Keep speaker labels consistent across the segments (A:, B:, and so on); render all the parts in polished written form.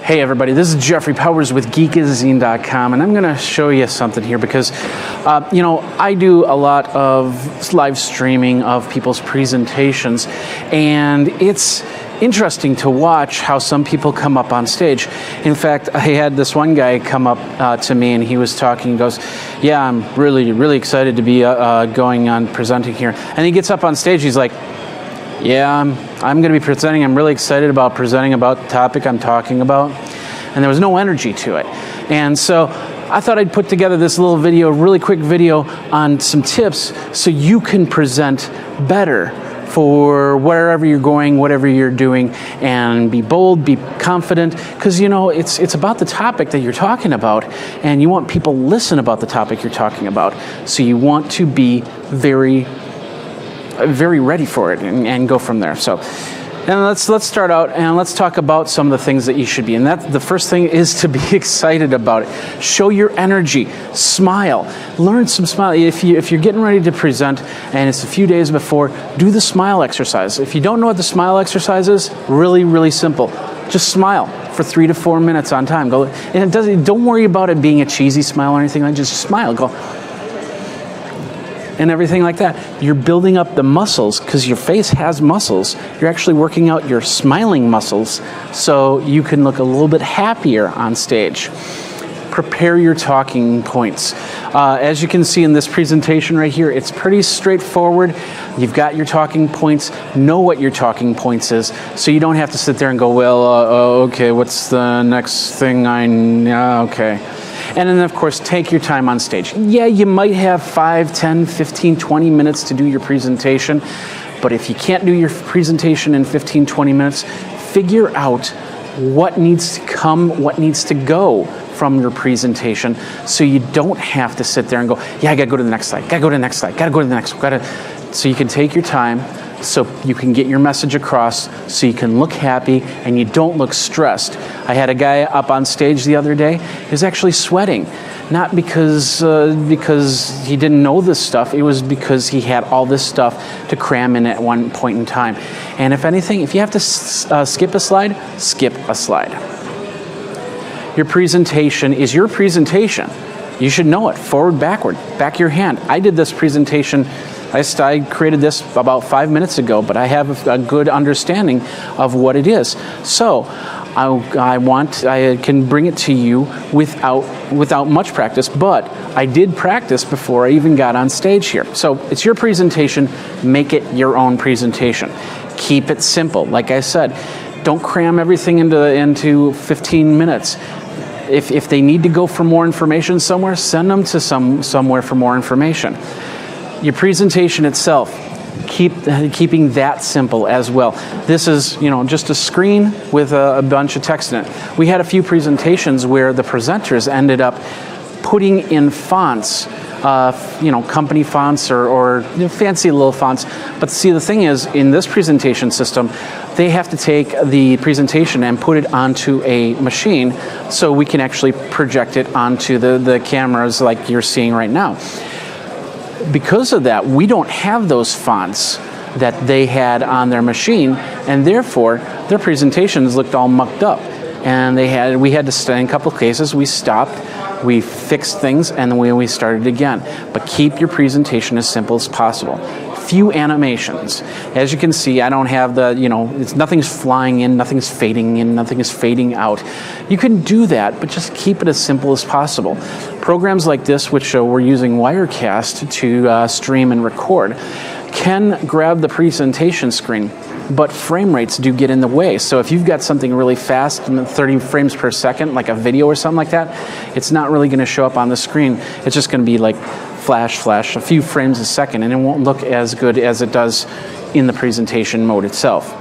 A: Hey everybody, this is Jeffrey Powers with Geekazine.com, and I'm going to show you something here because, I do a lot of live streaming of people's presentations, and it's interesting to watch how some people come up on stage. In fact, I had this one guy come up to me, and he was talking, he goes, yeah, I'm really, really excited to be going on presenting here. And he gets up on stage, he's like, yeah, I'm going to be presenting. I'm really excited about presenting about the topic I'm talking about. And there was no energy to it. And so I thought I'd put together this little video, really quick video on some tips so you can present better for wherever you're going, whatever you're doing, and be bold, be confident, because it's about the topic that you're talking about, and you want people to listen about the topic you're talking about. So you want to be very ready for it and go from there. So, and let's start out and let's talk about some of the things that you should be. And the first thing is to be excited about it. Show your energy. Smile. Learn some smile. If you're getting ready to present and it's a few days before, do the smile exercise. If you don't know what the smile exercise is, really, really simple. Just smile for 3 to 4 minutes on time. Go, and don't worry about it being a cheesy smile or anything like that. Just smile. Go. And everything like that. You're building up the muscles because your face has muscles. You're actually working out your smiling muscles so you can look a little bit happier on stage. Prepare your talking points. As you can see in this presentation right here, it's pretty straightforward. You've got your talking points. Know what your talking points is, so you don't have to sit there and go, well, okay, what's the next thing okay. And then, of course, take your time on stage. Yeah, you might have 5, 10, 15, 20 minutes to do your presentation, but if you can't do your presentation in 15, 20 minutes, figure out what needs to come, what needs to go from your presentation so you don't have to sit there and go, yeah, I got to go to the next slide, got to go to the next slide, got to go to the next one. So you can take your time, so you can get your message across, so you can look happy and you don't look stressed. I had a guy up on stage the other day. He was actually sweating, not because he didn't know this stuff. It was because he had all this stuff to cram in at one point in time. And if anything, if you have to skip a slide, skip a slide. Your presentation is your presentation. You should know it, forward, backward, back your hand. I did this presentation. I created this about 5 minutes ago, but I have a good understanding of what it is. So I can bring it to you without much practice, but I did practice before I even got on stage here. So it's your presentation. Make it your own presentation. Keep it simple. Like I said, don't cram everything into 15 minutes. If they need to go for more information somewhere, send them to somewhere for more information. Your presentation itself, keeping that simple as well. This is, just a screen with a bunch of text in it. We had a few presentations where the presenters ended up putting in fonts, company fonts or fancy little fonts. But see, the thing is, in this presentation system, they have to take the presentation and put it onto a machine so we can actually project it onto the cameras like you're seeing right now. Because of that, we don't have those fonts that they had on their machine, and therefore their presentations looked all mucked up. And we had to, in a couple of cases, we stopped, we fixed things, and then we started again. But keep your presentation as simple as possible. Few animations. As you can see, I don't have nothing's flying in, nothing's fading in, nothing is fading out. You can do that, but just keep it as simple as possible. Programs like this, which we're using Wirecast to stream and record, can grab the presentation screen, but frame rates do get in the way. So if you've got something really fast, 30 frames per second, like a video or something like that, it's not really going to show up on the screen. It's just going to be like flash, a few frames a second, and it won't look as good as it does in the presentation mode itself.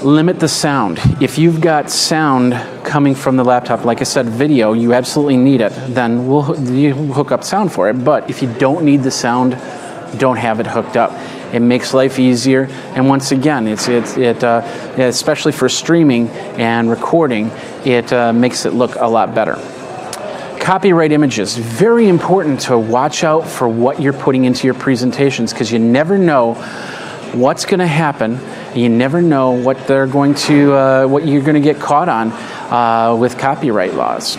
A: Limit the sound. If you've got sound coming from the laptop, like I said, video, you absolutely need it, then you hook up sound for it. But if you don't need the sound, don't have it hooked up. It makes life easier, and once again, especially for streaming and recording, it makes it look a lot better. Copyright images. Very important to watch out for what you're putting into your presentations, because you never know what's going to happen You never know what they're going to, what you're going to get caught on with copyright laws.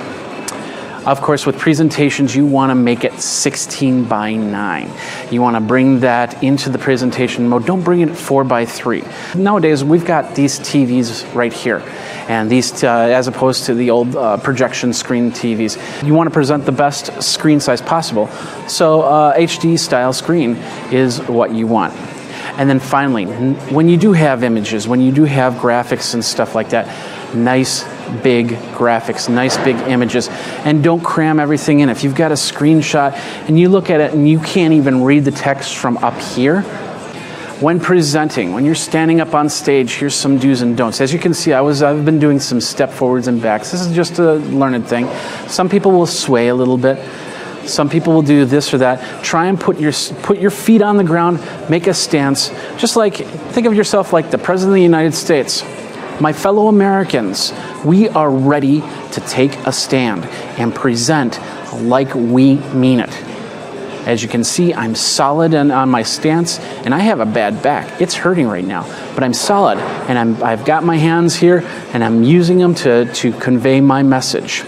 A: Of course, with presentations, you want to make it 16 by 9. You want to bring that into the presentation mode. Don't bring it 4 by 3. Nowadays, we've got these TVs right here, and these, as opposed to the old projection screen TVs. You want to present the best screen size possible, so HD style screen is what you want. And then finally, when you do have images, when you do have graphics and stuff like that, nice big graphics, nice big images, and don't cram everything in. If you've got a screenshot and you look at it and you can't even read the text from up here, when presenting, when you're standing up on stage, here's some do's and don'ts. As you can see, I've been doing some step forwards and backs. This is just a learned thing. Some people will sway a little bit. Some people will do this or that. Try and put your feet on the ground, make a stance. Just like, think of yourself like the President of the United States. My fellow Americans, we are ready to take a stand and present like we mean it. As you can see, I'm solid on my stance, and I have a bad back. It's hurting right now, but I'm solid, and I've got my hands here, and I'm using them to convey my message.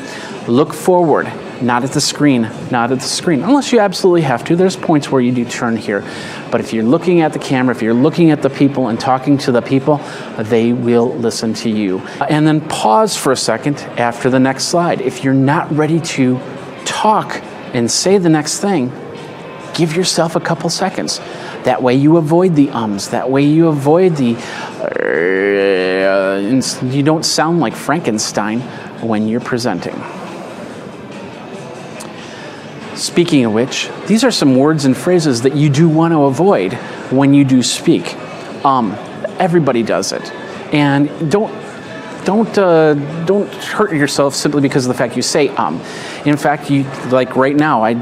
A: Look forward, not at the screen, not at the screen, unless you absolutely have to. There's points where you do turn here. But if you're looking at the camera, if you're looking at the people and talking to the people, they will listen to you. And then pause for a second after the next slide. If you're not ready to talk and say the next thing, give yourself a couple seconds. That way you avoid the ums. That way you avoid the... you don't sound like Frankenstein when you're presenting. Speaking of which, these are some words and phrases that you do want to avoid when you do speak. Everybody does it, and don't hurt yourself simply because of the fact you say In fact, like right now, I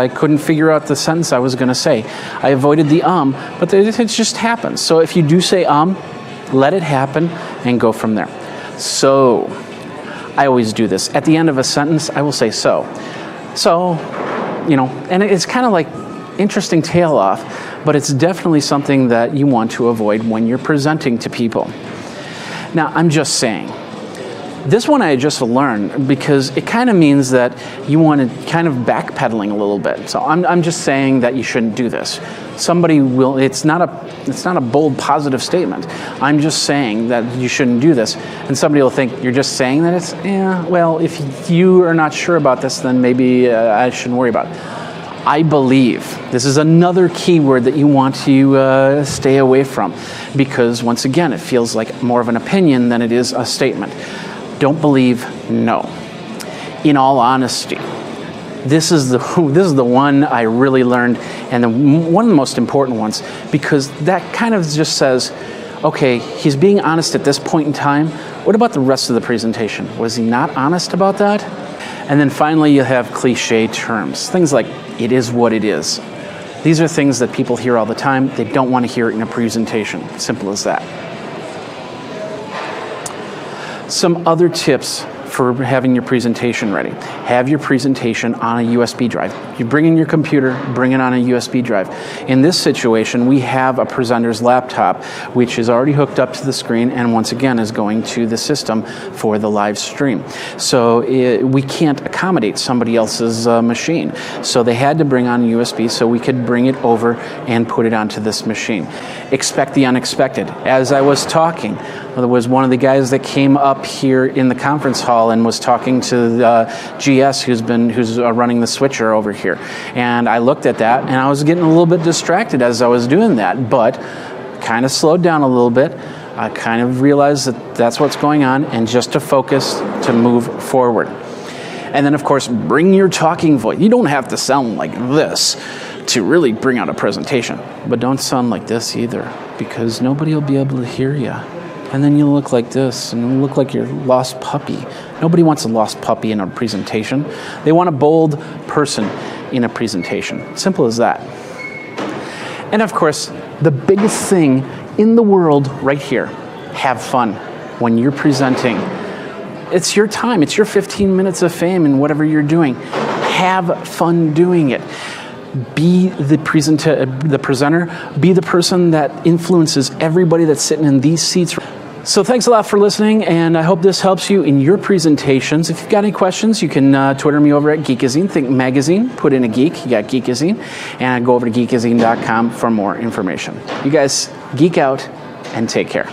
A: couldn't figure out the sentence I was going to say. I avoided the but it just happens. So if you do say let it happen and go from there. So, I always do this. At the end of a sentence, I will say so. So, and it's kind of like interesting tail off, but it's definitely something that you want to avoid when you're presenting to people. Now, I'm just saying, this one I just learned because it kind of means that you want to kind of backpedaling a little bit. So I'm just saying that you shouldn't do this. Somebody will, it's not a bold positive statement. I'm just saying that you shouldn't do this. And somebody will think you're just saying that it's, well, if you are not sure about this, then maybe I shouldn't worry about it. I believe. This is another keyword that you want to stay away from because once again, it feels like more of an opinion than it is a statement. Don't believe, no. In all honesty, this is the one I really learned, and one of the most important ones, because that kind of just says, okay, he's being honest at this point in time. What about the rest of the presentation? Was he not honest about that? And then finally, you have cliche terms, things like "it is what it is." These are things that people hear all the time. They don't want to hear it in a presentation. Simple as that. Some other tips for having your presentation ready. Have your presentation on a USB drive. You bring in your computer, bring it on a USB drive. In this situation, we have a presenter's laptop, which is already hooked up to the screen and once again is going to the system for the live stream. So we can't accommodate somebody else's machine. So they had to bring on USB so we could bring it over and put it onto this machine. Expect the unexpected. As I was talking, there was one of the guys that came up here in the conference hall and was talking to GS, who's running the switcher over here. And I looked at that, and I was getting a little bit distracted as I was doing that, but kind of slowed down a little bit. I kind of realized that that's what's going on, and just to focus, to move forward. And then, of course, bring your talking voice. You don't have to sound like this to really bring out a presentation, but don't sound like this either, because nobody will be able to hear you. And then you look like this, and you look like your lost puppy. Nobody wants a lost puppy in a presentation. They want a bold person in a presentation. Simple as that. And of course, the biggest thing in the world right here, have fun when you're presenting. It's your time. It's your 15 minutes of fame in whatever you're doing. Have fun doing it. Be the presenter. Be the person that influences everybody that's sitting in these seats. So thanks a lot for listening, and I hope this helps you in your presentations. If you've got any questions, you can Twitter me over at Geekazine. Think magazine, put in a geek, you got Geekazine, and go over to geekazine.com for more information. You guys geek out and take care.